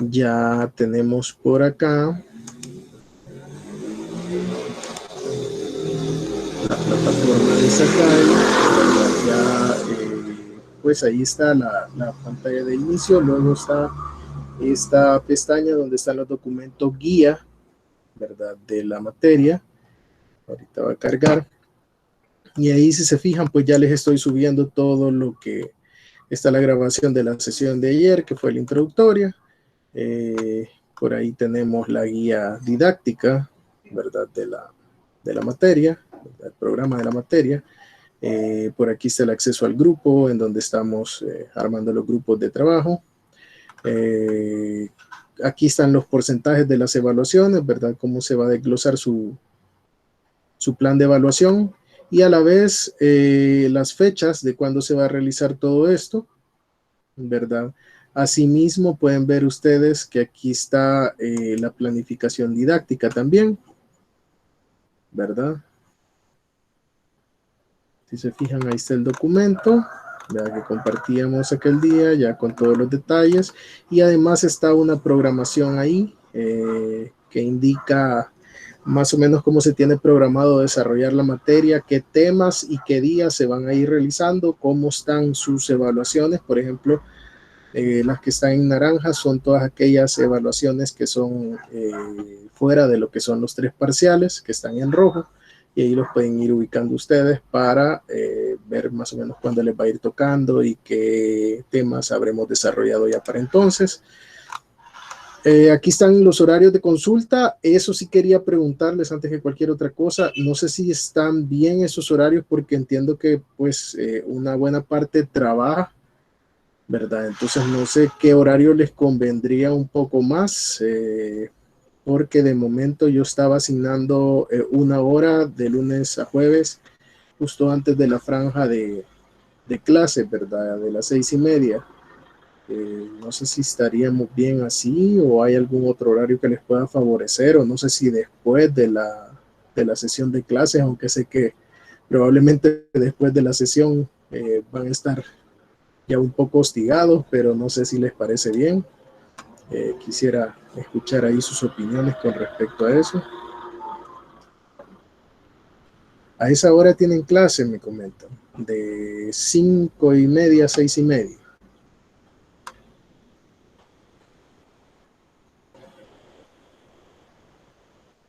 Ya tenemos por acá la plataforma de Sakai. Ya, pues ahí está la pantalla de inicio. Luego está esta pestaña donde están los documentos guía, ¿verdad? De la materia. Ahorita va a cargar. Y ahí, si se fijan, pues ya les estoy subiendo todo lo que está la grabación de la sesión de ayer, que fue la introductoria. Por ahí tenemos la guía didáctica, ¿verdad? De la materia, el programa de la materia. Por aquí está el acceso al grupo, en donde estamos armando los grupos de trabajo. Aquí están los porcentajes de las evaluaciones, ¿verdad? Cómo se va a desglosar su plan de evaluación y a la vez las fechas de cuándo se va a realizar todo esto, ¿verdad? Asimismo, pueden ver ustedes que aquí está la planificación didáctica también, ¿verdad? Si se fijan, ahí está el documento, ¿verdad? Que compartíamos aquel día ya con todos los detalles, y además está una programación ahí que indica más o menos cómo se tiene programado desarrollar la materia, qué temas y qué días se van a ir realizando, cómo están sus evaluaciones. Por ejemplo, las que están en naranja son todas aquellas evaluaciones que son fuera de lo que son los 3 parciales, que están en rojo, y ahí los pueden ir ubicando ustedes para ver más o menos cuándo les va a ir tocando y qué temas habremos desarrollado ya para entonces. Aquí están los horarios de consulta. Eso sí quería preguntarles antes que cualquier otra cosa. No sé si están bien esos horarios, porque entiendo que pues una buena parte trabaja, ¿verdad? Entonces no sé qué horario les convendría un poco más, porque de momento yo estaba asignando una hora de lunes a jueves, justo antes de la franja de clase, ¿verdad? De las 6:30. No sé si estaríamos bien así o hay algún otro horario que les pueda favorecer, o no sé si después de la sesión de clases, aunque sé que probablemente después de la sesión van a estar ya un poco hostigados, pero no sé si les parece bien. Quisiera escuchar ahí sus opiniones con respecto a eso. A esa hora tienen clase, me comentan, de 5:30 a 6:30.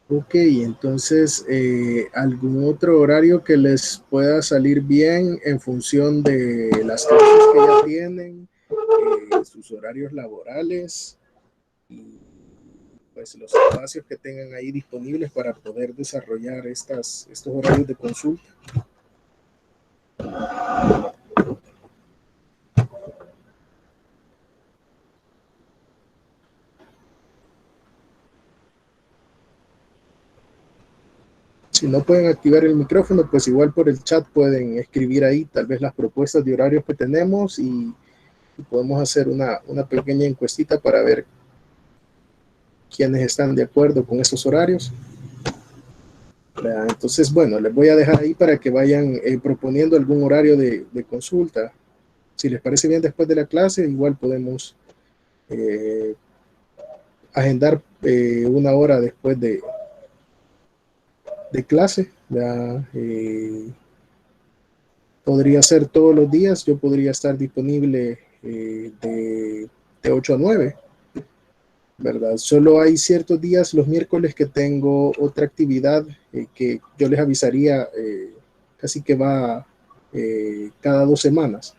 Ok, entonces, ¿algún otro horario que les pueda salir bien en función de las clases que ya tienen, sus horarios laborales y pues los espacios que tengan ahí disponibles para poder desarrollar estos horarios de consulta? Si no pueden activar el micrófono, pues igual por el chat pueden escribir ahí tal vez las propuestas de horarios que tenemos, y podemos hacer una pequeña encuestita para ver quiénes están de acuerdo con esos horarios. Entonces, bueno, les voy a dejar ahí para que vayan proponiendo algún horario de consulta. Si les parece bien después de la clase, igual podemos agendar una hora después de clase. Podría ser todos los días, yo podría estar disponible de 8 a 9, ¿verdad? Solo hay ciertos días, los miércoles, que tengo otra actividad que yo les avisaría, casi que va cada 2 semanas,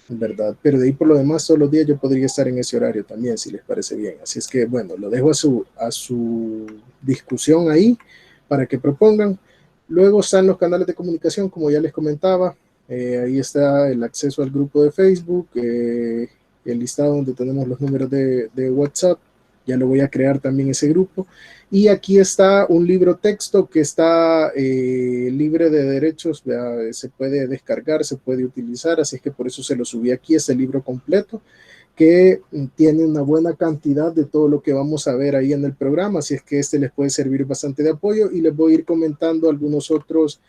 ¿verdad? Pero de ahí por lo demás, todos los días yo podría estar en ese horario también, si les parece bien. Así es que, bueno, lo dejo a su discusión ahí para que propongan. Luego están los canales de comunicación, como ya les comentaba. Ahí está el acceso al grupo de Facebook, el listado donde tenemos los números de WhatsApp. Ya lo voy a crear también ese grupo. Y aquí está un libro texto que está libre de derechos, se puede descargar, se puede utilizar, así es que por eso se lo subí aquí, este libro completo, que tiene una buena cantidad de todo lo que vamos a ver ahí en el programa, así es que este les puede servir bastante de apoyo, y les voy a ir comentando algunos otros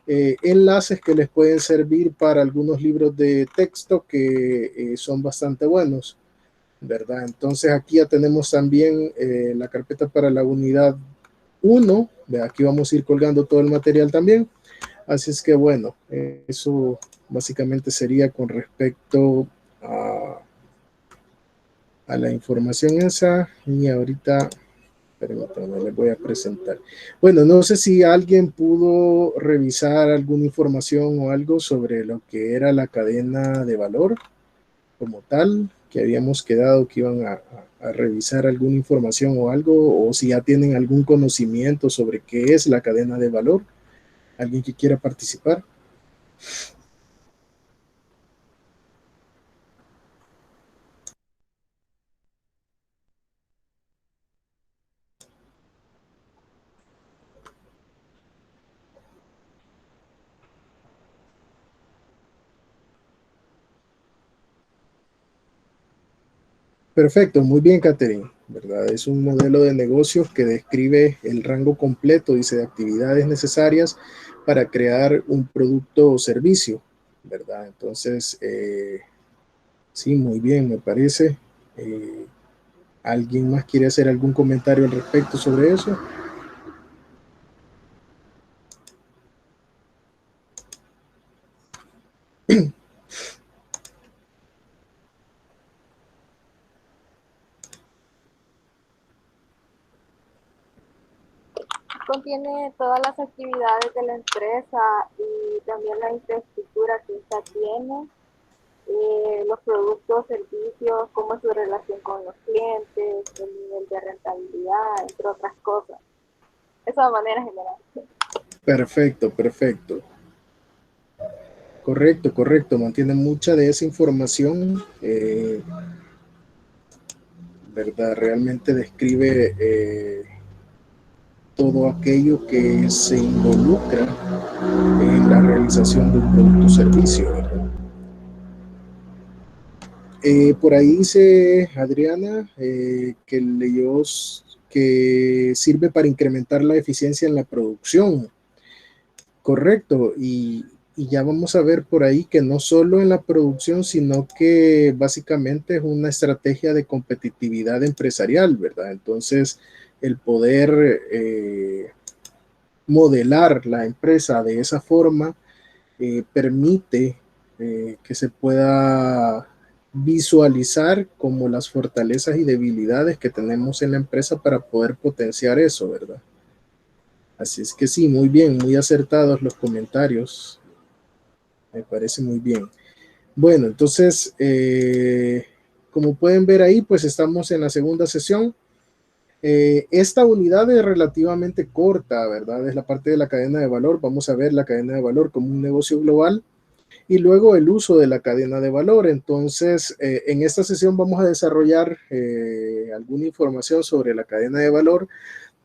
enlaces que les pueden servir para algunos libros de texto que son bastante buenos. ¿verdad? Entonces aquí ya tenemos también la carpeta para la unidad 1. De aquí vamos a ir colgando todo el material también. Así es que bueno, eso básicamente sería con respecto a la información esa. Y ahorita, permítanme, les voy a presentar. Bueno, no sé si alguien pudo revisar alguna información o algo sobre lo que era la cadena de valor como tal, que habíamos quedado que iban a revisar alguna información o algo, o si ya tienen algún conocimiento sobre qué es la cadena de valor. ¿Alguien que quiera participar? Perfecto, muy bien, Catherine, ¿verdad? Es un modelo de negocios que describe el rango completo, dice, de actividades necesarias para crear un producto o servicio, ¿verdad? Entonces, sí, muy bien, me parece. Eh, ¿Alguien más quiere hacer algún comentario al respecto sobre eso? Contiene todas las actividades de la empresa y también la infraestructura que esta tiene, los productos, servicios, cómo es su relación con los clientes, el nivel de rentabilidad, entre otras cosas. Eso de manera general. Perfecto, perfecto. Correcto, correcto. Mantiene mucha de esa información, ¿verdad? Realmente describe todo aquello que se involucra en la realización de un producto o servicio, ¿verdad? Por ahí dice Adriana que leyó que sirve para incrementar la eficiencia en la producción. Correcto, y ya vamos a ver por ahí que no solo en la producción, sino que básicamente es una estrategia de competitividad empresarial, ¿verdad? Entonces, el poder modelar la empresa de esa forma permite que se pueda visualizar como las fortalezas y debilidades que tenemos en la empresa para poder potenciar eso, ¿verdad? Así es que sí, muy bien, muy acertados los comentarios. Me parece muy bien. Bueno, entonces, como pueden ver ahí, pues estamos en la segunda sesión. Esta unidad es relativamente corta, ¿verdad? Es la parte de la cadena de valor. Vamos a ver la cadena de valor como un negocio global y luego el uso de la cadena de valor. Entonces, en esta sesión vamos a desarrollar alguna información sobre la cadena de valor.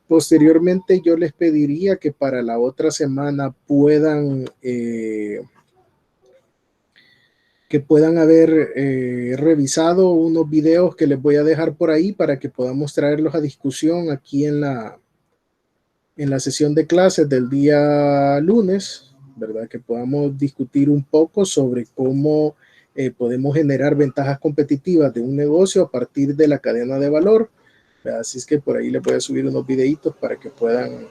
Posteriormente, yo les pediría que para la otra semana puedan haber revisado unos videos que les voy a dejar por ahí para que podamos traerlos a discusión aquí en la sesión de clases del día lunes, ¿verdad? Que podamos discutir un poco sobre cómo podemos generar ventajas competitivas de un negocio a partir de la cadena de valor. Así es que por ahí les voy a subir unos videitos para que puedan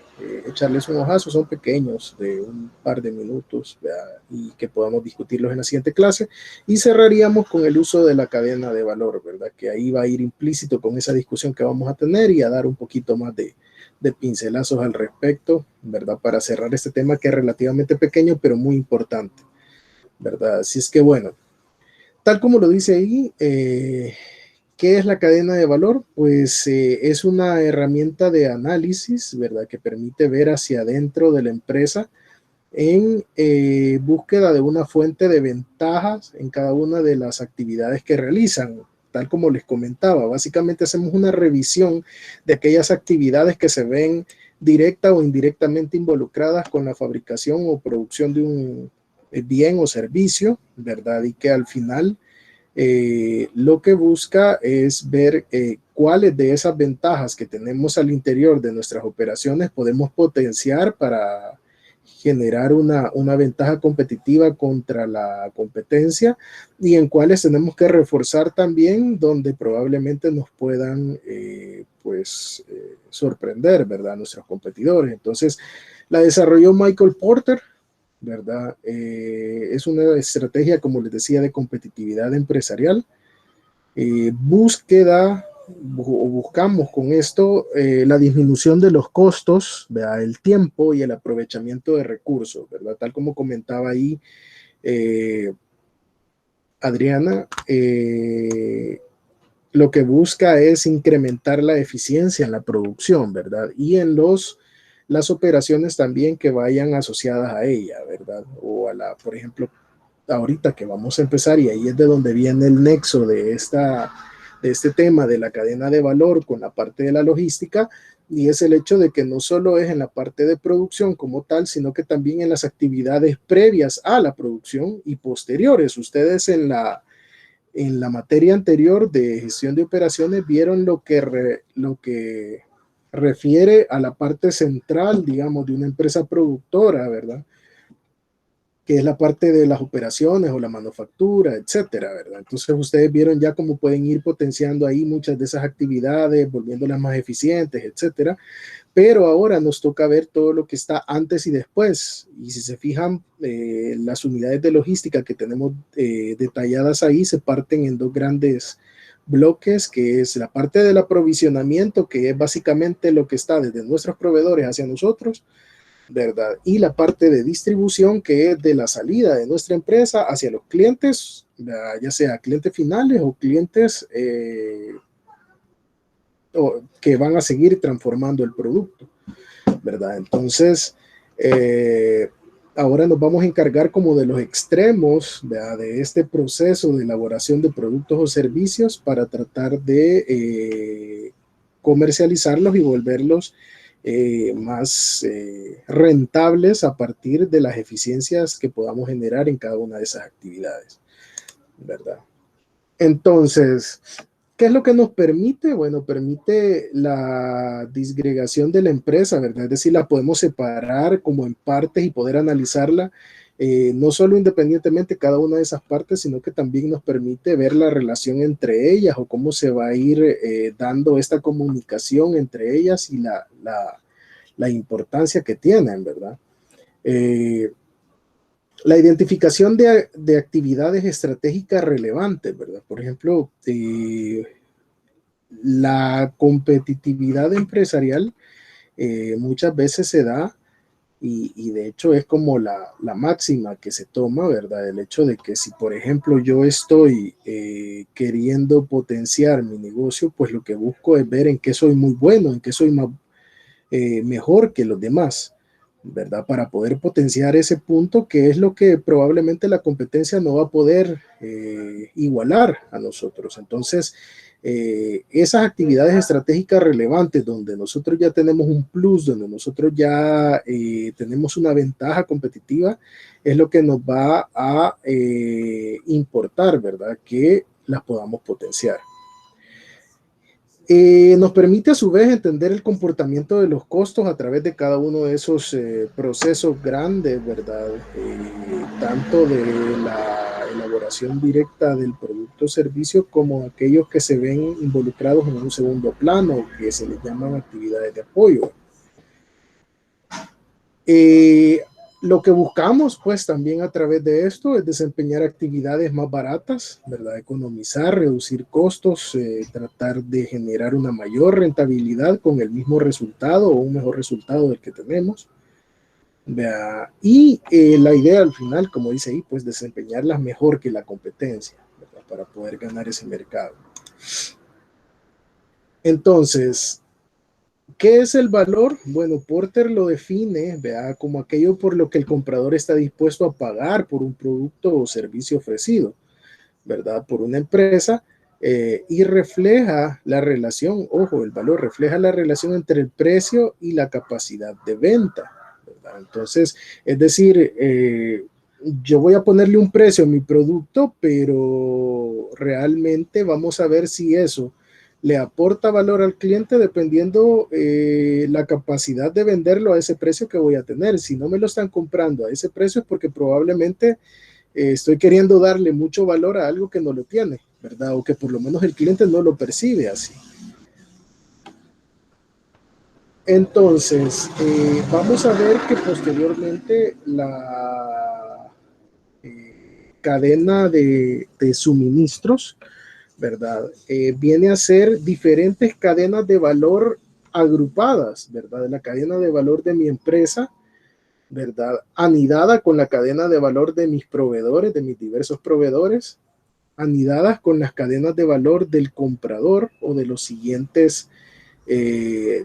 echarles un ojazo. Son pequeños, de un par de minutos, ¿verdad? Y que podamos discutirlos en la siguiente clase. Y cerraríamos con el uso de la cadena de valor, ¿verdad? Que ahí va a ir implícito con esa discusión que vamos a tener y a dar un poquito más de pincelazos al respecto, ¿verdad? Para cerrar este tema que es relativamente pequeño, pero muy importante, ¿verdad? Así es que bueno, tal como lo dice ahí, ¿qué es la cadena de valor? Pues es una herramienta de análisis, ¿verdad? Que permite ver hacia adentro de la empresa en búsqueda de una fuente de ventajas en cada una de las actividades que realizan. Tal como les comentaba, básicamente hacemos una revisión de aquellas actividades que se ven directa o indirectamente involucradas con la fabricación o producción de un bien o servicio, ¿verdad? Y que al final lo que busca es ver cuáles de esas ventajas que tenemos al interior de nuestras operaciones podemos potenciar para generar una ventaja competitiva contra la competencia y en cuales tenemos que reforzar también donde probablemente nos puedan sorprender, ¿verdad? Nuestros competidores. Entonces, la desarrolló Michael Porter, ¿verdad? Es una estrategia, como les decía, de competitividad empresarial. Buscamos con esto la disminución de los costos, ¿verdad? El tiempo y el aprovechamiento de recursos, ¿verdad? Tal como comentaba ahí Adriana, lo que busca es incrementar la eficiencia en la producción, ¿verdad? Y en las operaciones también que vayan asociadas a ella, ¿verdad? O a por ejemplo, ahorita que vamos a empezar, y ahí es de donde viene el nexo de este tema de la cadena de valor con la parte de la logística, y es el hecho de que no solo es en la parte de producción como tal, sino que también en las actividades previas a la producción y posteriores. Ustedes en la materia anterior de gestión de operaciones vieron lo que refiere a la parte central, digamos, de una empresa productora, ¿verdad? Que es la parte de las operaciones o la manufactura, etcétera, ¿verdad? Entonces ustedes vieron ya cómo pueden ir potenciando ahí muchas de esas actividades, volviéndolas más eficientes, etcétera. Pero ahora nos toca ver todo lo que está antes y después. Y si se fijan, las unidades de logística que tenemos detalladas ahí se parten en dos grandes bloques, que es la parte del aprovisionamiento, que es básicamente lo que está desde nuestros proveedores hacia nosotros, ¿verdad? Y la parte de distribución, que es de la salida de nuestra empresa hacia los clientes, ¿verdad? Ya sea clientes finales o clientes que van a seguir transformando el producto, ¿verdad? Entonces, ahora nos vamos a encargar como de los extremos, ¿verdad? De este proceso de elaboración de productos o servicios para tratar de comercializarlos y volverlos más rentables a partir de las eficiencias que podamos generar en cada una de esas actividades, ¿verdad? Entonces, ¿qué es lo que nos permite? Bueno, permite la disgregación de la empresa, ¿verdad? Es decir, la podemos separar como en partes y poder analizarla, no solo independientemente cada una de esas partes, sino que también nos permite ver la relación entre ellas o cómo se va a ir dando esta comunicación entre ellas y la importancia que tienen, ¿verdad? La identificación de actividades estratégicas relevantes, ¿verdad? Por ejemplo, la competitividad empresarial muchas veces se da y de hecho es como la máxima que se toma, ¿verdad? El hecho de que si, por ejemplo, yo estoy queriendo potenciar mi negocio, pues lo que busco es ver en qué soy muy bueno, en qué soy mejor que los demás, ¿verdad? Para poder potenciar ese punto que es lo que probablemente la competencia no va a poder igualar a nosotros. Entonces, esas actividades estratégicas relevantes donde nosotros ya tenemos un plus, donde nosotros ya tenemos una ventaja competitiva, es lo que nos va a importar, ¿verdad? Que las podamos potenciar. Nos permite a su vez entender el comportamiento de los costos a través de cada uno de esos procesos grandes, ¿verdad? Tanto de la elaboración directa del producto o servicio como aquellos que se ven involucrados en un segundo plano, que se les llaman actividades de apoyo. Lo que buscamos, pues, también a través de esto es desempeñar actividades más baratas, ¿verdad? Economizar, reducir costos, tratar de generar una mayor rentabilidad con el mismo resultado o un mejor resultado del que tenemos, ¿verdad? Y la idea al final, como dice ahí, pues desempeñarlas mejor que la competencia, ¿verdad? Para poder ganar ese mercado. Entonces, ¿qué es el valor? Bueno, Porter lo define, ¿vea? Como aquello por lo que el comprador está dispuesto a pagar por un producto o servicio ofrecido, ¿verdad? Por una empresa y refleja la relación, ojo, el valor refleja la relación entre el precio y la capacidad de venta, ¿verdad? Entonces, es decir, yo voy a ponerle un precio a mi producto, pero realmente vamos a ver si eso le aporta valor al cliente dependiendo la capacidad de venderlo a ese precio que voy a tener. Si no me lo están comprando a ese precio es porque probablemente estoy queriendo darle mucho valor a algo que no lo tiene, ¿verdad? O que por lo menos el cliente no lo percibe así. Entonces, vamos a ver que posteriormente la cadena de suministros, ¿verdad? Viene a ser diferentes cadenas de valor agrupadas, ¿verdad? La cadena de valor de mi empresa, ¿verdad? Anidada con la cadena de valor de mis proveedores, de mis diversos proveedores, anidadas con las cadenas de valor del comprador o de los siguientes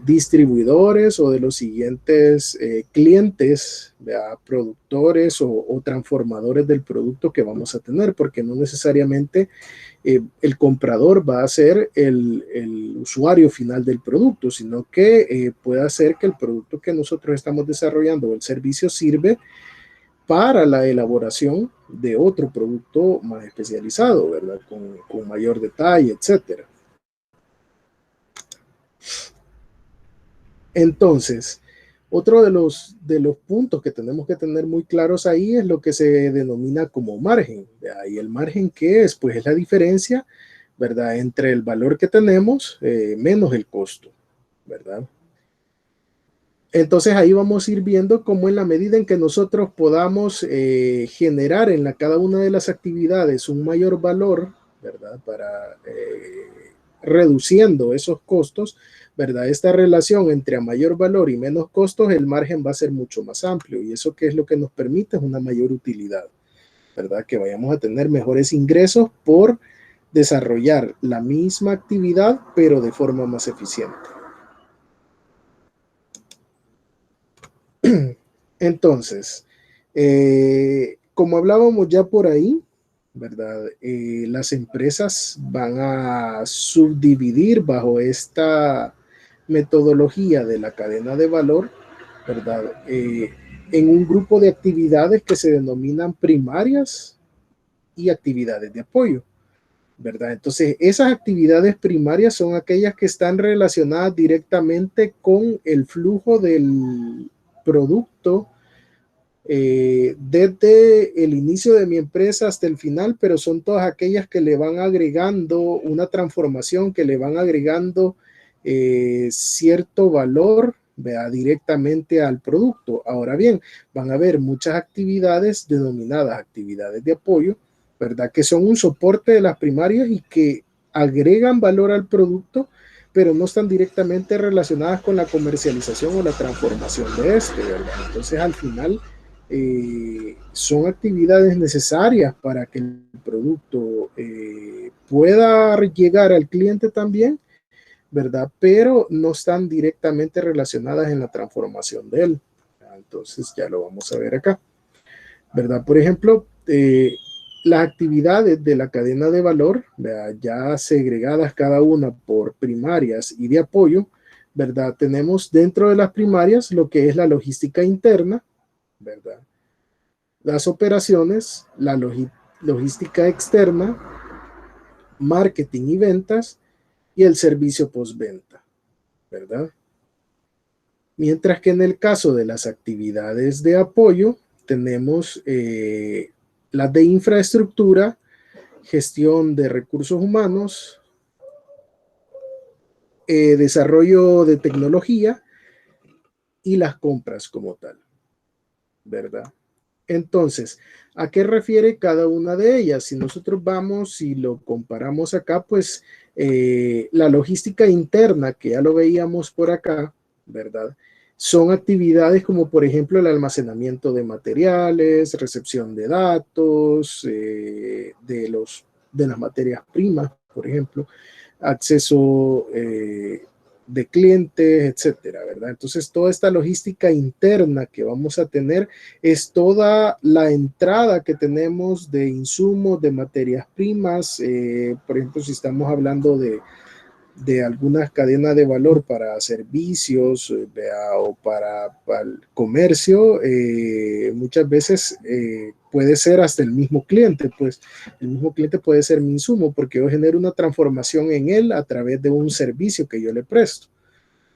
distribuidores o de los siguientes clientes, ¿verdad? Productores o transformadores del producto que vamos a tener, porque no necesariamente el comprador va a ser el usuario final del producto, sino que puede hacer que el producto que nosotros estamos desarrollando o el servicio sirve para la elaboración de otro producto más especializado, ¿verdad? Con mayor detalle, etcétera. Entonces, otro de los puntos que tenemos que tener muy claros ahí es lo que se denomina como margen. Y el margen, ¿qué es? Pues es la diferencia, ¿verdad? Entre el valor que tenemos menos el costo, ¿verdad? Entonces ahí vamos a ir viendo cómo en la medida en que nosotros podamos generar en cada una de las actividades un mayor valor, ¿verdad? Para reduciendo esos costos, ¿verdad? Esta relación entre a mayor valor y menos costos, el margen va a ser mucho más amplio y eso que es lo que nos permite es una mayor utilidad, ¿verdad? Que vayamos a tener mejores ingresos por desarrollar la misma actividad, pero de forma más eficiente. Entonces, como hablábamos ya por ahí, ¿verdad? Las empresas van a subdividir bajo esta metodología de la cadena de valor, ¿verdad? En un grupo de actividades que se denominan primarias y actividades de apoyo, ¿verdad? Entonces, esas actividades primarias son aquellas que están relacionadas directamente con el flujo del producto desde el inicio de mi empresa hasta el final, pero son todas aquellas que le van agregando una transformación, que le van agregando cierto valor, ¿vea? Directamente al producto. Ahora bien, van a haber muchas actividades denominadas actividades de apoyo, ¿verdad? Que son un soporte de las primarias y que agregan valor al producto, pero no están directamente relacionadas con la comercialización o la transformación de este, ¿verdad? Entonces, al final, son actividades necesarias para que el producto pueda llegar al cliente también, ¿verdad? Pero no están directamente relacionadas en la transformación de él. Entonces ya lo vamos a ver acá, ¿verdad? Por ejemplo, las actividades de la cadena de valor, ¿verdad? Ya segregadas cada una por primarias y de apoyo, ¿verdad? Tenemos dentro de las primarias lo que es la logística interna, ¿verdad? Las operaciones, la logística externa, marketing y ventas y el servicio postventa, ¿verdad? Mientras que en el caso de las actividades de apoyo, tenemos las de infraestructura, gestión de recursos humanos, desarrollo de tecnología y las compras como tal, ¿verdad? Entonces, ¿a qué refiere cada una de ellas? Si nosotros vamos y lo comparamos acá, pues la logística interna, que ya lo veíamos por acá, ¿verdad? Son actividades como, por ejemplo, el almacenamiento de materiales, recepción de datos, de las materias primas, por ejemplo, acceso de clientes, etcétera, ¿verdad? Entonces, toda esta logística interna que vamos a tener es toda la entrada que tenemos de insumos, de materias primas, por ejemplo, si estamos hablando de algunas cadenas de valor para servicios, vea, o para el comercio, muchas veces puede ser hasta el mismo cliente, pues el mismo cliente puede ser mi insumo porque yo genero una transformación en él a través de un servicio que yo le presto,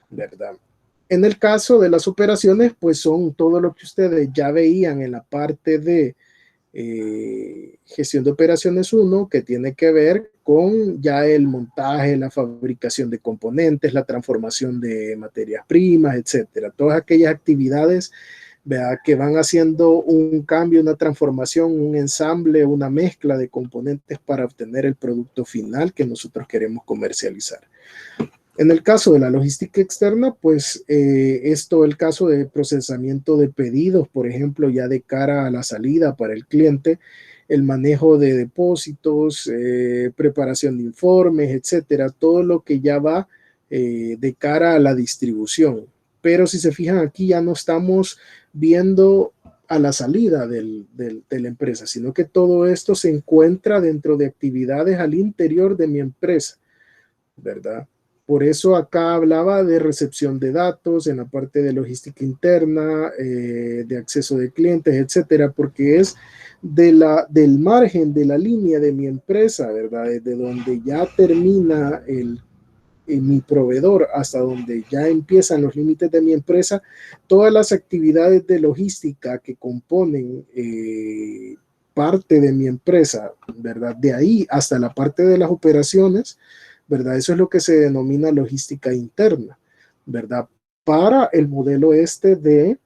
¿verdad? En el caso de las operaciones, pues son todo lo que ustedes ya veían en la parte de gestión de operaciones 1, que tiene que ver con ya el montaje, la fabricación de componentes, la transformación de materias primas, etcétera. Todas aquellas actividades, ¿verdad?, que van haciendo un cambio, una transformación, un ensamble, una mezcla de componentes para obtener el producto final que nosotros queremos comercializar. En el caso de la logística externa, pues es todo el caso de procesamiento de pedidos, por ejemplo, ya de cara a la salida para el cliente, el manejo de depósitos, preparación de informes, etcétera, todo lo que ya va de cara a la distribución. Pero si se fijan aquí, ya no estamos viendo a la salida de la empresa, sino que todo esto se encuentra dentro de actividades al interior de mi empresa, ¿verdad? Por eso acá hablaba de recepción de datos en la parte de logística interna, de acceso de clientes, etcétera, porque es del margen de la línea de mi empresa, ¿verdad? Desde donde ya termina mi proveedor hasta donde ya empiezan los límites de mi empresa, todas las actividades de logística que componen parte de mi empresa, ¿verdad? De ahí hasta la parte de las operaciones, ¿verdad? Eso es lo que se denomina logística interna, ¿verdad? Para el modelo este de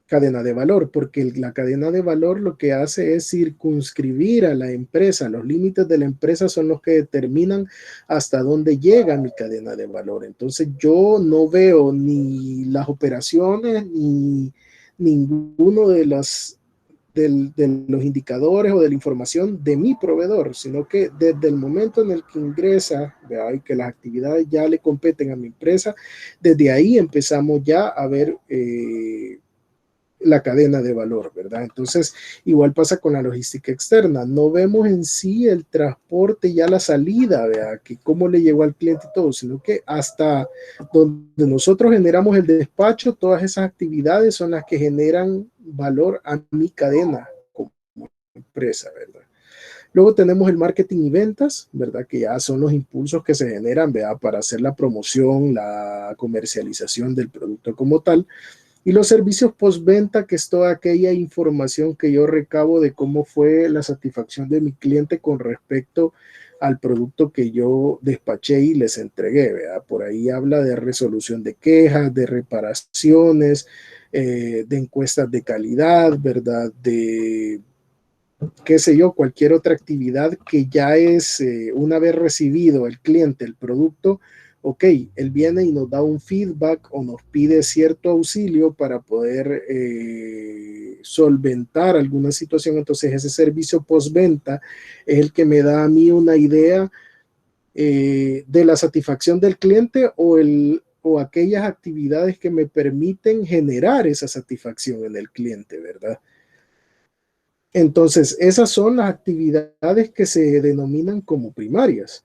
cadena de valor, porque la cadena de valor lo que hace es circunscribir a la empresa. Los límites de la empresa son los que determinan hasta dónde llega mi cadena de valor. Entonces yo no veo ni las operaciones ni ninguno de los indicadores o de la información de mi proveedor, sino que desde el momento en el que ingresa, ¿verdad?, y que las actividades ya le competen a mi empresa, desde ahí empezamos ya a ver la cadena de valor, ¿verdad? Entonces, igual pasa con la logística externa. No vemos en sí el transporte, ya la salida, ¿verdad?, que cómo le llegó al cliente y todo, sino que hasta donde nosotros generamos el despacho, todas esas actividades son las que generan valor a mi cadena como empresa, ¿verdad? Luego tenemos el marketing y ventas, ¿verdad?, que ya son los impulsos que se generan, ¿verdad?, para hacer la promoción, la comercialización del producto como tal. Y los servicios postventa, que es toda aquella información que yo recabo de cómo fue la satisfacción de mi cliente con respecto al producto que yo despaché y les entregué, ¿verdad? Por ahí habla de resolución de quejas, de reparaciones, de encuestas de calidad, ¿verdad? De, qué sé yo, cualquier otra actividad que ya es, una vez recibido el cliente el producto, ok, él viene y nos da un feedback o nos pide cierto auxilio para poder solventar alguna situación. Entonces ese servicio postventa es el que me da a mí una idea de la satisfacción del cliente o aquellas actividades que me permiten generar esa satisfacción en el cliente, ¿verdad? Entonces, esas son las actividades que se denominan como primarias,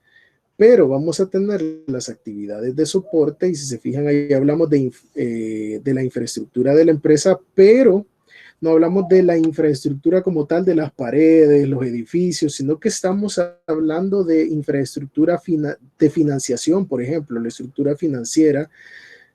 pero vamos a tener las actividades de soporte y si se fijan ahí hablamos de la infraestructura de la empresa, pero no hablamos de la infraestructura como tal de las paredes, los edificios, sino que estamos hablando de infraestructura de financiación, por ejemplo, la estructura financiera,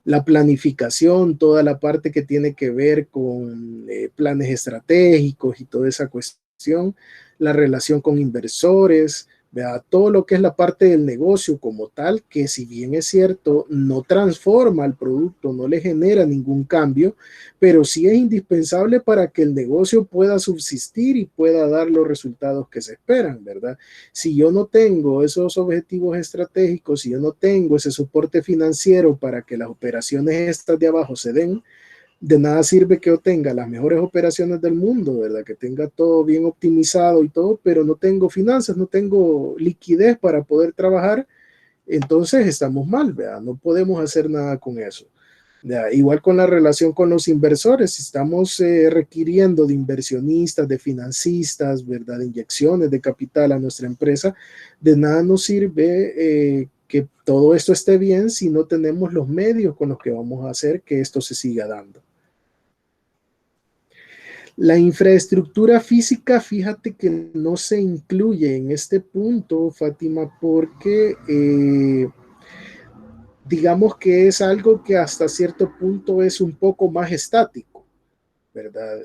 la planificación, toda la parte que tiene que ver con planes estratégicos y toda esa cuestión, la relación con inversores, ¿verdad?, todo lo que es la parte del negocio como tal, que si bien es cierto, no transforma el producto, no le genera ningún cambio, pero sí es indispensable para que el negocio pueda subsistir y pueda dar los resultados que se esperan, ¿verdad? Si yo no tengo esos objetivos estratégicos, si yo no tengo ese soporte financiero para que las operaciones estas de abajo se den, de nada sirve que yo tenga las mejores operaciones del mundo, ¿verdad? Que tenga todo bien optimizado y todo, pero no tengo finanzas, no tengo liquidez para poder trabajar, entonces estamos mal, ¿verdad? No podemos hacer nada con eso. Igual con la relación con los inversores, si estamos requiriendo de inversionistas, de financistas, ¿verdad?, de inyecciones de capital a nuestra empresa, de nada nos sirve que todo esto esté bien si no tenemos los medios con los que vamos a hacer que esto se siga dando. La infraestructura física, fíjate que no se incluye en este punto, Fátima, porque digamos que es algo que hasta cierto punto es un poco más estático, ¿verdad?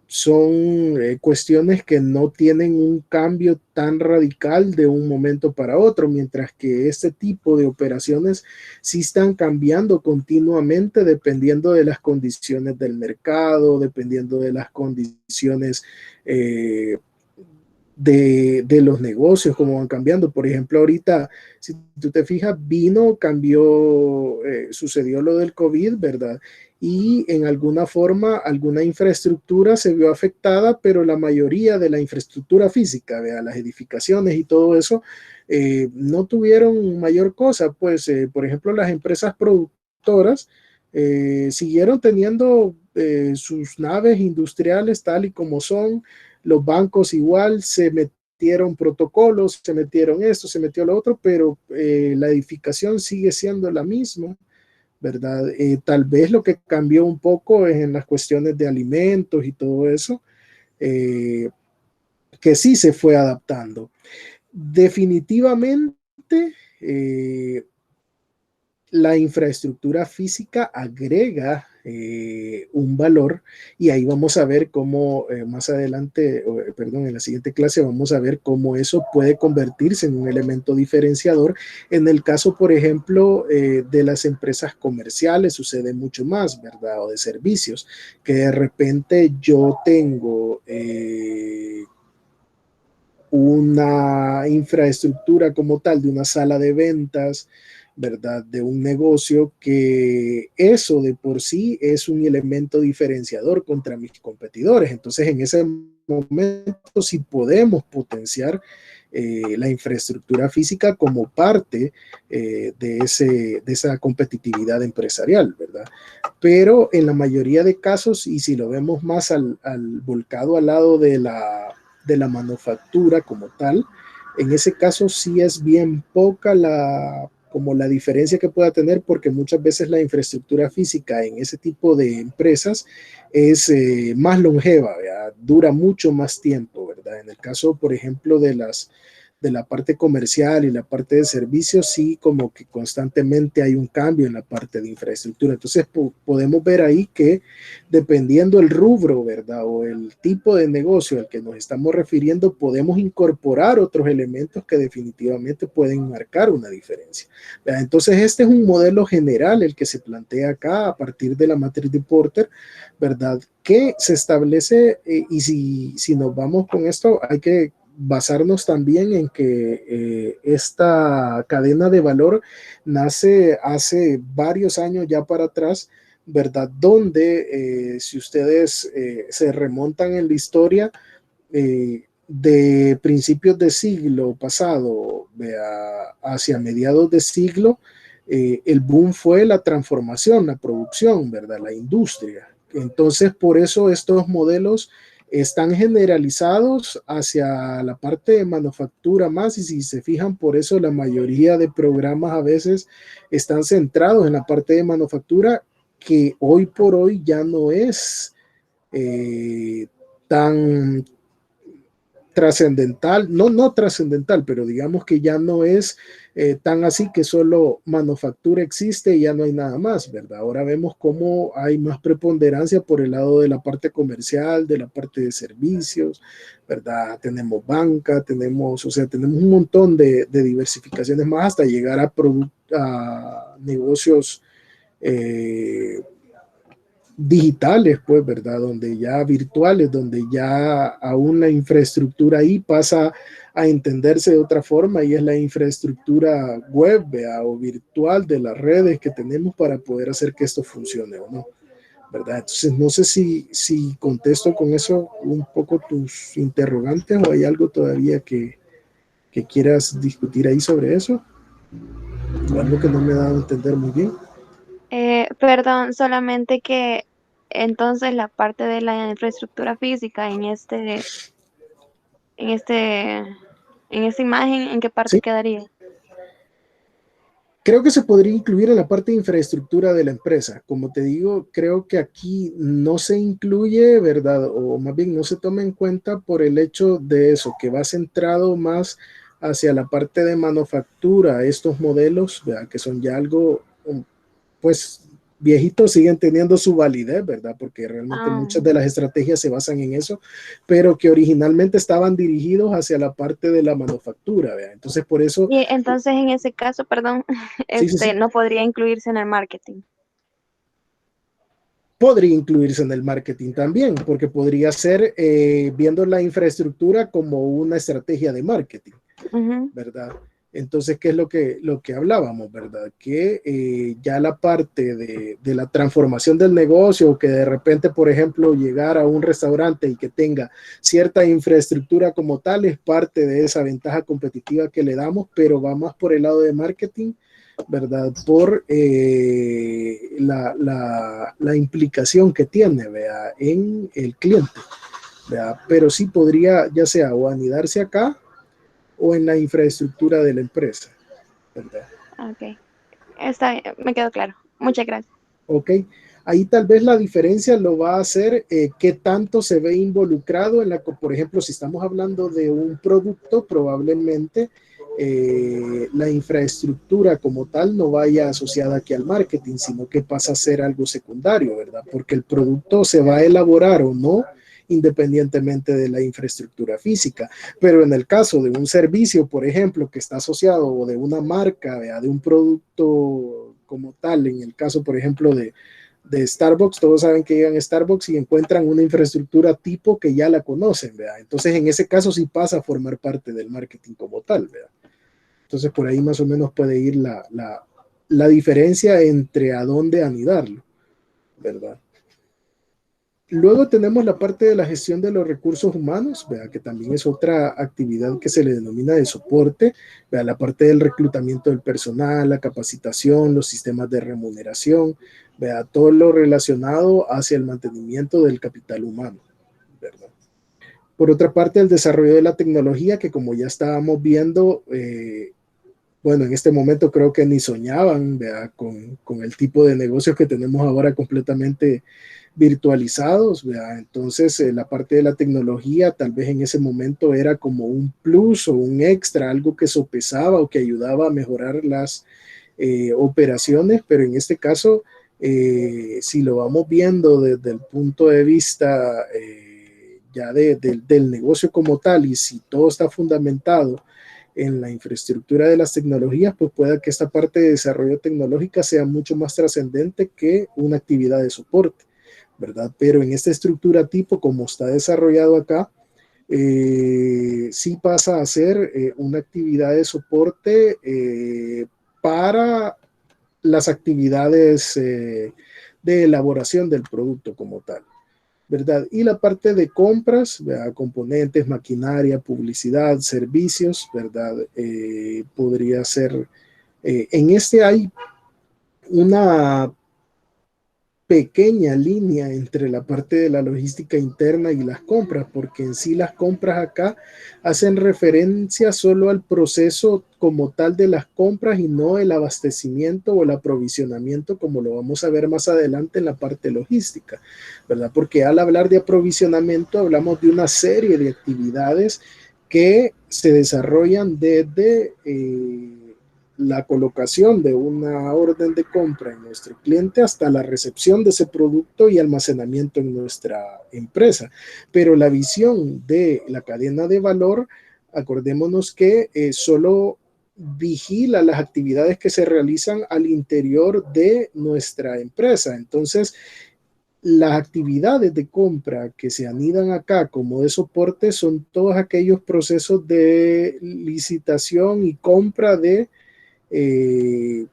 Son cuestiones que no tienen un cambio tan radical de un momento para otro, mientras que este tipo de operaciones sí están cambiando continuamente dependiendo de las condiciones del mercado, dependiendo de las condiciones de los negocios, cómo van cambiando. Por ejemplo, ahorita, si tú te fijas, cambió, sucedió lo del COVID, ¿verdad? Y en alguna forma, alguna infraestructura se vio afectada, pero la mayoría de la infraestructura física, ¿verdad? Las edificaciones y todo eso, no tuvieron mayor cosa. Pues, por ejemplo, las empresas productoras siguieron teniendo sus naves industriales tal y como son. Los bancos igual se metieron protocolos, se metieron esto, se metió lo otro, pero la edificación sigue siendo la misma, ¿verdad? Tal vez lo que cambió un poco es en las cuestiones de alimentos y todo eso, que sí se fue adaptando. Definitivamente, la infraestructura física agrega un valor, y ahí vamos a ver cómo más adelante, perdón, en la siguiente clase vamos a ver cómo eso puede convertirse en un elemento diferenciador. En el caso, por ejemplo, de las empresas comerciales sucede mucho más, ¿verdad? O de servicios, que de repente yo tengo una infraestructura como tal de una sala de ventas, ¿verdad? De un negocio, que eso de por sí es un elemento diferenciador contra mis competidores. Entonces, en ese momento sí podemos potenciar la infraestructura física como parte de esa competitividad empresarial, ¿verdad? Pero en la mayoría de casos, y si lo vemos más al volcado al lado de la manufactura como tal, en ese caso sí es bien poca como la diferencia que pueda tener, porque muchas veces la infraestructura física en ese tipo de empresas es más longeva, ¿verdad? Dura mucho más tiempo, ¿verdad? En el caso, por ejemplo, de la parte comercial y la parte de servicios, sí, como que constantemente hay un cambio en la parte de infraestructura. Entonces podemos ver ahí que dependiendo el rubro, ¿verdad? O el tipo de negocio al que nos estamos refiriendo, podemos incorporar otros elementos que definitivamente pueden marcar una diferencia, ¿verdad? Entonces este es un modelo general el que se plantea acá a partir de la matriz de Porter, ¿verdad? Que se establece, y si nos vamos con esto, hay que basarnos también en que esta cadena de valor nace hace varios años ya para atrás, ¿verdad? Donde si ustedes se remontan en la historia de principios de siglo pasado hacia mediados de siglo, el boom fue la transformación, la producción, ¿verdad? La industria. Entonces, por eso estos modelos están generalizados hacia la parte de manufactura más, y si se fijan, por eso la mayoría de programas a veces están centrados en la parte de manufactura, que hoy por hoy ya no es tan trascendental, no trascendental, pero digamos que ya no es tan así que solo manufactura existe y ya no hay nada más, ¿verdad? Ahora vemos cómo hay más preponderancia por el lado de la parte comercial, de la parte de servicios, ¿verdad? Tenemos banca, tenemos un montón de diversificaciones más hasta llegar a negocios digitales, pues, ¿verdad? Donde ya virtuales, donde ya aún la infraestructura ahí pasa a entenderse de otra forma, y es la infraestructura web, ¿verdad? O virtual de las redes que tenemos para poder hacer que esto funcione o no, ¿verdad? Entonces, no sé si contesto con eso un poco tus interrogantes, o hay algo todavía que quieras discutir ahí sobre eso, o algo que no me ha dado a entender muy bien. Perdón, solamente que entonces la parte de la infraestructura física en este, en esta imagen, ¿en qué parte Sí, quedaría? Creo que se podría incluir en la parte de infraestructura de la empresa. Como te digo, creo que aquí no se incluye, ¿verdad? O más bien no se toma en cuenta por el hecho de eso, que va centrado más hacia la parte de manufactura. Estos modelos, ¿verdad? Que son ya algo, pues, viejitos, siguen teniendo su validez, ¿verdad? Porque realmente Ah, muchas de las estrategias se basan en eso, pero que originalmente estaban dirigidos hacia la parte de la manufactura, ¿verdad? Entonces, por eso, y entonces en ese caso, perdón, sí, sí, sí. no podría incluirse en el marketing. Podría incluirse en el marketing también, porque podría ser viendo la infraestructura como una estrategia de marketing, Ujú. ¿verdad? Entonces, ¿qué es lo que hablábamos, verdad? Que ya la parte de la transformación del negocio, que de repente, por ejemplo, llegar a un restaurante y que tenga cierta infraestructura como tal, es parte de esa ventaja competitiva que le damos, pero va más por el lado de marketing, ¿verdad? Por la implicación que tiene, ¿vea? En el cliente, ¿vea? Pero sí podría, ya sea o anidarse acá o en la infraestructura de la empresa, ¿verdad? Ok, está bien, me quedó claro. Muchas gracias. Ok, ahí tal vez la diferencia lo va a hacer qué tanto se ve involucrado en la, por ejemplo, si estamos hablando de un producto, probablemente la infraestructura como tal no vaya asociada aquí al marketing, sino que pasa a ser algo secundario, ¿verdad? Porque el producto se va a elaborar o no independientemente de la infraestructura física. Pero en el caso de un servicio, por ejemplo, que está asociado o de una marca, ¿vea? De un producto como tal, en el caso, por ejemplo, de Starbucks, todos saben que llegan a Starbucks y encuentran una infraestructura tipo que ya la conocen, ¿verdad? Entonces, en ese caso sí pasa a formar parte del marketing como tal, ¿verdad? Entonces, por ahí más o menos puede ir la diferencia entre a dónde anidarlo, ¿verdad? Luego tenemos la parte de la gestión de los recursos humanos, ¿vea? Que también es otra actividad que se le denomina de soporte, ¿vea? La parte del reclutamiento del personal, la capacitación, los sistemas de remuneración, ¿vea? Todo lo relacionado hacia el mantenimiento del capital humano, ¿verdad? Por otra parte, el desarrollo de la tecnología, que como ya estábamos viendo, bueno, en este momento creo que ni soñaban, ¿vea? Con el tipo de negocios que tenemos ahora completamente virtualizados, ¿vea? Entonces la parte de la tecnología tal vez en ese momento era como un plus o un extra, algo que sopesaba o que ayudaba a mejorar las operaciones, pero en este caso, si lo vamos viendo desde el punto de vista ya del negocio como tal y si todo está fundamentado en la infraestructura de las tecnologías, pues pueda que esta parte de desarrollo tecnológica sea mucho más trascendente que una actividad de soporte, ¿verdad? Pero en esta estructura tipo, como está desarrollado acá, sí pasa a ser una actividad de soporte para las actividades de elaboración del producto como tal, ¿verdad? Y la parte de compras, ¿verdad? Componentes, maquinaria, publicidad, servicios, ¿verdad? Podría ser, en este hay una pequeña línea entre la parte de la logística interna y las compras, porque en sí las compras acá hacen referencia solo al proceso como tal de las compras y no el abastecimiento o el aprovisionamiento, como lo vamos a ver más adelante en la parte logística, ¿verdad? Porque al hablar de aprovisionamiento hablamos de una serie de actividades que se desarrollan desde la colocación de una orden de compra en nuestro cliente hasta la recepción de ese producto y almacenamiento en nuestra empresa. Pero la visión de la cadena de valor, acordémonos que solo vigila las actividades que se realizan al interior de nuestra empresa. Entonces, las actividades de compra que se anidan acá como de soporte son todos aquellos procesos de licitación y compra de eh,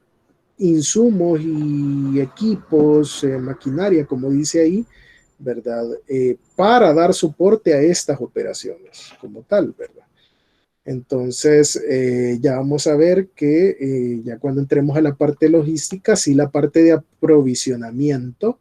insumos y equipos, maquinaria, como dice ahí, ¿verdad? Para dar soporte a estas operaciones como tal, ¿verdad? Entonces, ya vamos a ver que ya cuando entremos a la parte logística, sí la parte de aprovisionamiento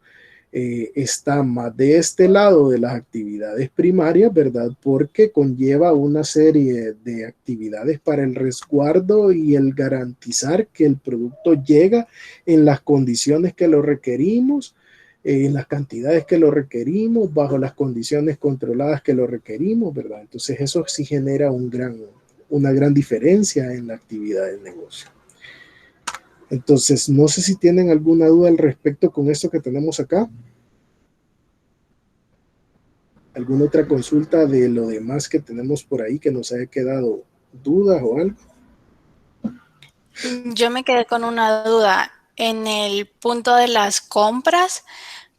está más de este lado de las actividades primarias, ¿verdad? Porque conlleva una serie de actividades para el resguardo y el garantizar que el producto llega en las condiciones que lo requerimos, en las cantidades que lo requerimos, bajo las condiciones controladas que lo requerimos, ¿verdad? Entonces eso sí genera una gran diferencia en la actividad del negocio. Entonces, no sé si tienen alguna duda al respecto con esto que tenemos acá. ¿Alguna otra consulta de lo demás que tenemos por ahí que nos haya quedado dudas o algo? Yo me quedé con una duda. En el punto de las compras,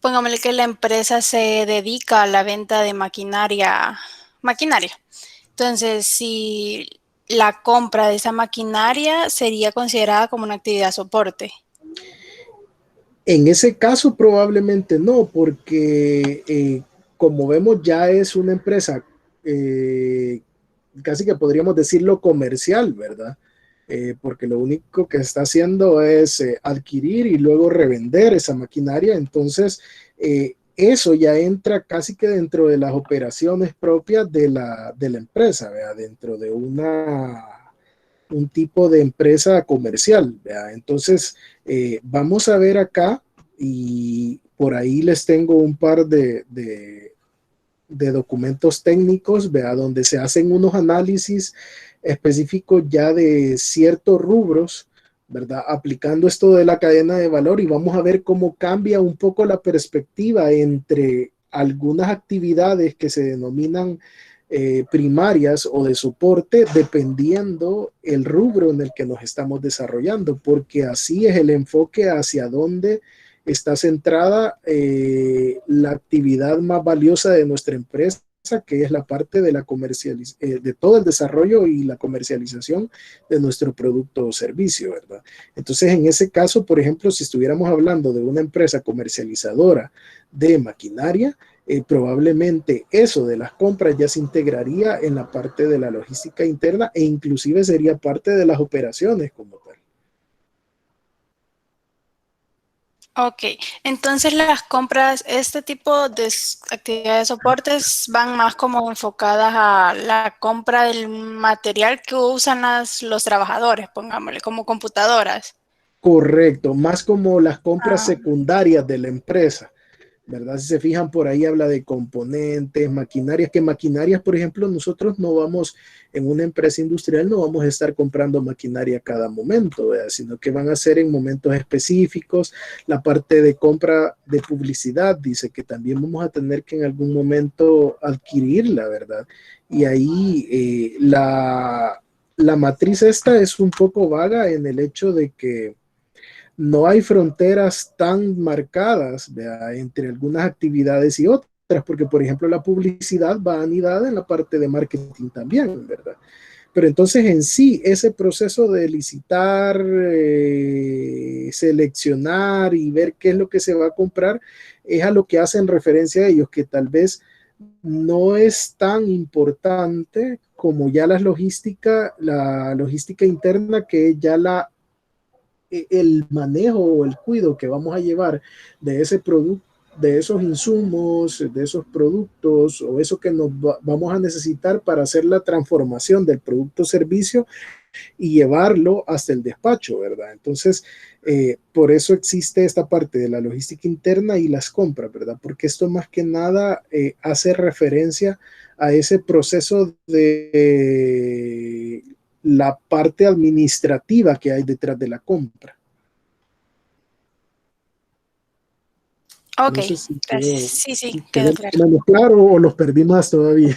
pongámosle que la empresa se dedica a la venta de maquinaria. Entonces, si la compra de esa maquinaria sería considerada como una actividad soporte. En ese caso probablemente no, porque como vemos ya es una empresa casi que podríamos decirlo comercial, ¿verdad? Porque lo único que está haciendo es adquirir y luego revender esa maquinaria. Entonces, eso ya entra casi que dentro de las operaciones propias de la empresa, ¿verdad? Dentro de un tipo de empresa comercial, ¿verdad? Entonces, vamos a ver acá y por ahí les tengo un par de documentos técnicos, ¿verdad? Donde se hacen unos análisis específicos ya de ciertos rubros, ¿verdad? Aplicando esto de la cadena de valor y vamos a ver cómo cambia un poco la perspectiva entre algunas actividades que se denominan primarias o de soporte dependiendo el rubro en el que nos estamos desarrollando, porque así es el enfoque hacia dónde está centrada la actividad más valiosa de nuestra empresa, que es la parte de la de todo el desarrollo y la comercialización de nuestro producto o servicio, ¿verdad? Entonces, en ese caso, por ejemplo, si estuviéramos hablando de una empresa comercializadora de maquinaria, probablemente eso de las compras ya se integraría en la parte de la logística interna e inclusive sería parte de las operaciones como tal. Ok, entonces las compras, este tipo de actividades de soportes van más como enfocadas a la compra del material que usan los trabajadores, pongámosle, como computadoras. Correcto, más como las compras secundarias de la empresa, ¿verdad? Si se fijan por ahí habla de componentes, maquinarias, que maquinarias, por ejemplo, nosotros no vamos, en una empresa industrial no vamos a estar comprando maquinaria cada momento, ¿verdad? Sino que van a ser en momentos específicos. La parte de compra de publicidad dice que también vamos a tener que en algún momento adquirirla, ¿verdad? Y ahí la matriz esta es un poco vaga en el hecho de que no hay fronteras tan marcadas, ¿verdad?, entre algunas actividades y otras, porque por ejemplo la publicidad va anidada en la parte de marketing también, ¿verdad? Pero entonces en sí, ese proceso de licitar, seleccionar y ver qué es lo que se va a comprar, es a lo que hacen referencia a ellos, que tal vez no es tan importante como ya la logística interna, que ya el manejo o el cuidado que vamos a llevar de ese producto, de esos insumos, de esos productos o eso que vamos a necesitar para hacer la transformación del producto o servicio y llevarlo hasta el despacho, ¿verdad? Entonces, por eso existe esta parte de la logística interna y las compras, ¿verdad? Porque esto más que nada hace referencia a ese proceso de la parte administrativa que hay detrás de la compra. Ok, No sé si gracias. Sí, quedó quedó claro. menos claro o los perdí más todavía.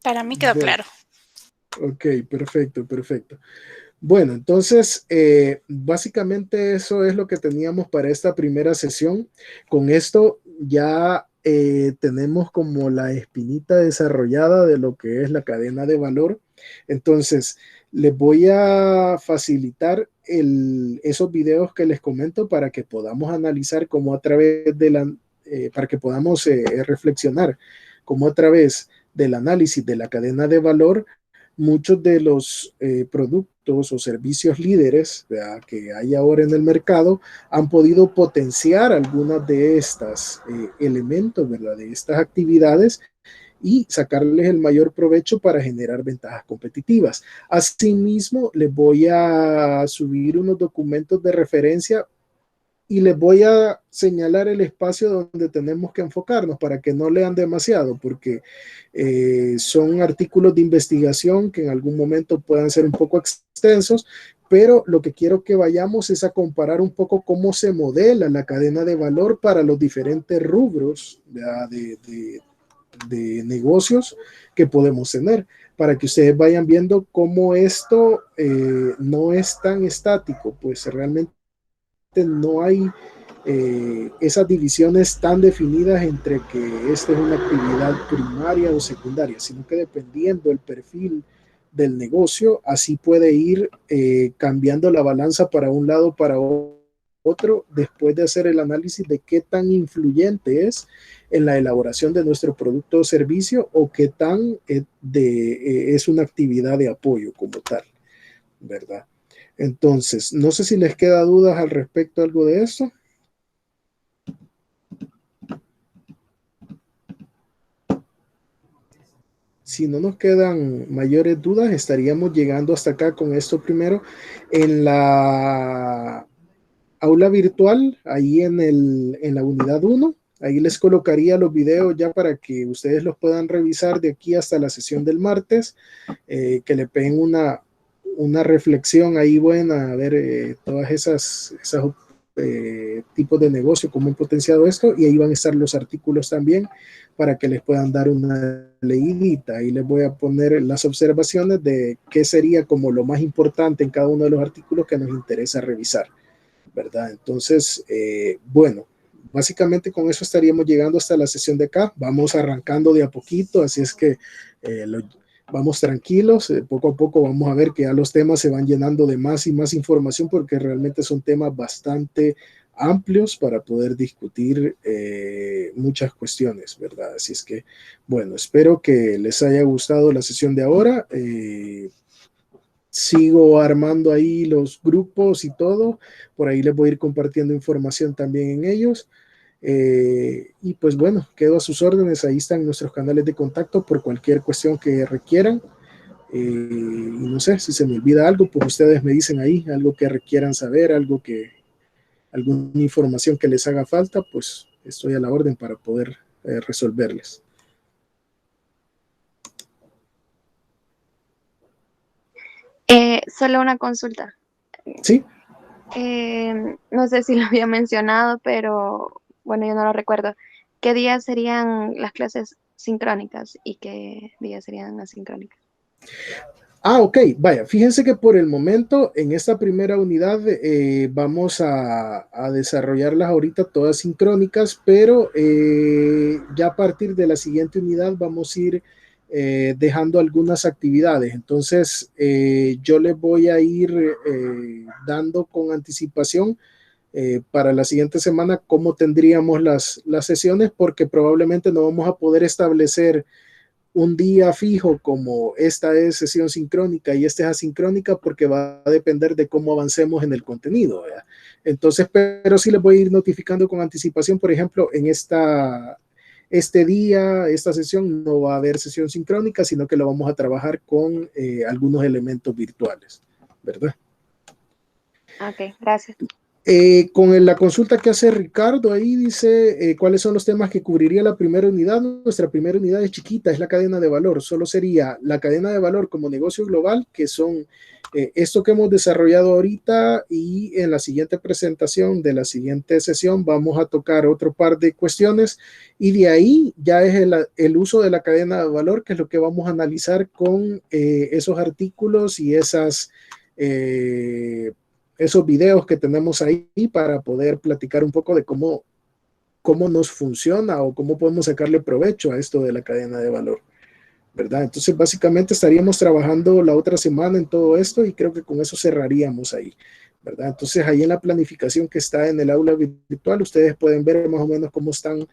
Para mí quedó Bueno, claro. ok, perfecto. Bueno, entonces, básicamente eso es lo que teníamos para esta primera sesión. Con esto ya tenemos como la espinita desarrollada de lo que es la cadena de valor. Entonces, les voy a facilitar esos videos que les comento para que podamos analizar cómo a través para que podamos reflexionar cómo a través del análisis de la cadena de valor muchos de los productos productos o servicios líderes, ¿verdad?, que hay ahora en el mercado, han podido potenciar algunas de estas elementos, ¿verdad?, de estas actividades y sacarles el mayor provecho para generar ventajas competitivas. Asimismo, les voy a subir unos documentos de referencia y les voy a señalar el espacio donde tenemos que enfocarnos para que no lean demasiado, porque son artículos de investigación que en algún momento puedan ser un poco extensos, pero lo que quiero que vayamos es a comparar un poco cómo se modela la cadena de valor para los diferentes rubros de negocios que podemos tener, para que ustedes vayan viendo cómo esto no es tan estático, pues realmente no hay esas divisiones tan definidas entre que esta es una actividad primaria o secundaria, sino que dependiendo del perfil del negocio, así puede ir cambiando la balanza para un lado, para otro, después de hacer el análisis de qué tan influyente es en la elaboración de nuestro producto o servicio o qué tan es una actividad de apoyo como tal, ¿verdad? Entonces, no sé si les queda dudas al respecto algo de eso. Si no nos quedan mayores dudas, estaríamos llegando hasta acá con esto primero. En la aula virtual, ahí en la unidad 1, ahí les colocaría los videos ya para que ustedes los puedan revisar de aquí hasta la sesión del martes, que le peguen una reflexión ahí buena, a ver todas esas tipos de negocio, cómo han potenciado esto, y ahí van a estar los artículos también para que les puedan dar una leidita. Ahí les voy a poner las observaciones de qué sería como lo más importante en cada uno de los artículos que nos interesa revisar, ¿verdad? Entonces, bueno, básicamente con eso estaríamos llegando hasta la sesión de acá. Vamos arrancando de a poquito, así es que vamos tranquilos, poco a poco vamos a ver que ya los temas se van llenando de más y más información porque realmente son temas bastante amplios para poder discutir muchas cuestiones, ¿verdad? Así es que, bueno, espero que les haya gustado la sesión de ahora. Sigo armando ahí los grupos y todo, por ahí les voy a ir compartiendo información también en ellos. Y pues bueno, quedo a sus órdenes, ahí están nuestros canales de contacto por cualquier cuestión que requieran. Y no sé, si se me olvida algo, pues ustedes me dicen ahí, algo que requieran saber, alguna información que les haga falta, pues estoy a la orden para poder resolverles. Solo una consulta. Sí. No sé si lo había mencionado, pero bueno, yo no lo recuerdo. ¿Qué días serían las clases sincrónicas y qué días serían asincrónicas? Ok, vaya, fíjense que por el momento en esta primera unidad vamos a desarrollarlas ahorita todas sincrónicas, pero ya a partir de la siguiente unidad vamos a ir dejando algunas actividades. Entonces, yo les voy a ir dando con anticipación para la siguiente semana cómo tendríamos las sesiones, porque probablemente no vamos a poder establecer un día fijo como esta es sesión sincrónica y esta es asincrónica porque va a depender de cómo avancemos en el contenido, ¿verdad? Entonces, pero sí les voy a ir notificando con anticipación, por ejemplo, en este día, esta sesión no va a haber sesión sincrónica, sino que lo vamos a trabajar con algunos elementos virtuales, ¿verdad? Ok, gracias. Con la consulta que hace Ricardo, ahí dice cuáles son los temas que cubriría la primera unidad. Nuestra primera unidad es chiquita, es la cadena de valor. Solo sería la cadena de valor como negocio global, que son esto que hemos desarrollado ahorita, y en la siguiente presentación de la siguiente sesión vamos a tocar otro par de cuestiones y de ahí ya es el uso de la cadena de valor, que es lo que vamos a analizar con esos artículos y esos videos que tenemos ahí para poder platicar un poco de cómo nos funciona o cómo podemos sacarle provecho a esto de la cadena de valor, ¿verdad? Entonces, básicamente estaríamos trabajando la otra semana en todo esto y creo que con eso cerraríamos ahí, ¿verdad? Entonces, ahí en la planificación que está en el aula virtual, ustedes pueden ver más o menos cómo están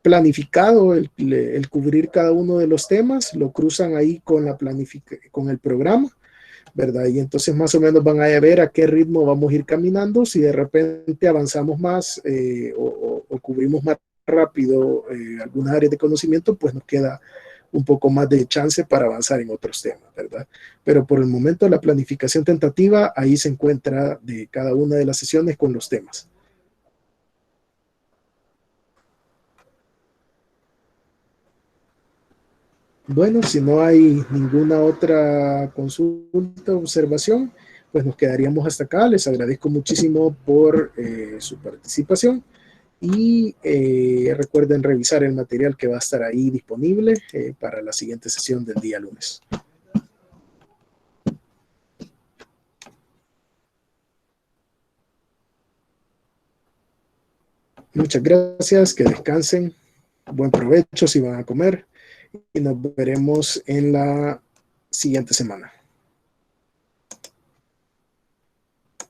planificado el cubrir cada uno de los temas, lo cruzan ahí con el programa, ¿verdad? Y entonces más o menos van a ver a qué ritmo vamos a ir caminando. Si de repente avanzamos más o cubrimos más rápido algunas áreas de conocimiento, pues nos queda un poco más de chance para avanzar en otros temas, ¿verdad? Pero por el momento la planificación tentativa ahí se encuentra de cada una de las sesiones con los temas. Bueno, si no hay ninguna otra consulta o observación, pues nos quedaríamos hasta acá. Les agradezco muchísimo por su participación y recuerden revisar el material que va a estar ahí disponible para la siguiente sesión del día lunes. Muchas gracias, que descansen, buen provecho si van a comer y nos veremos en la siguiente semana.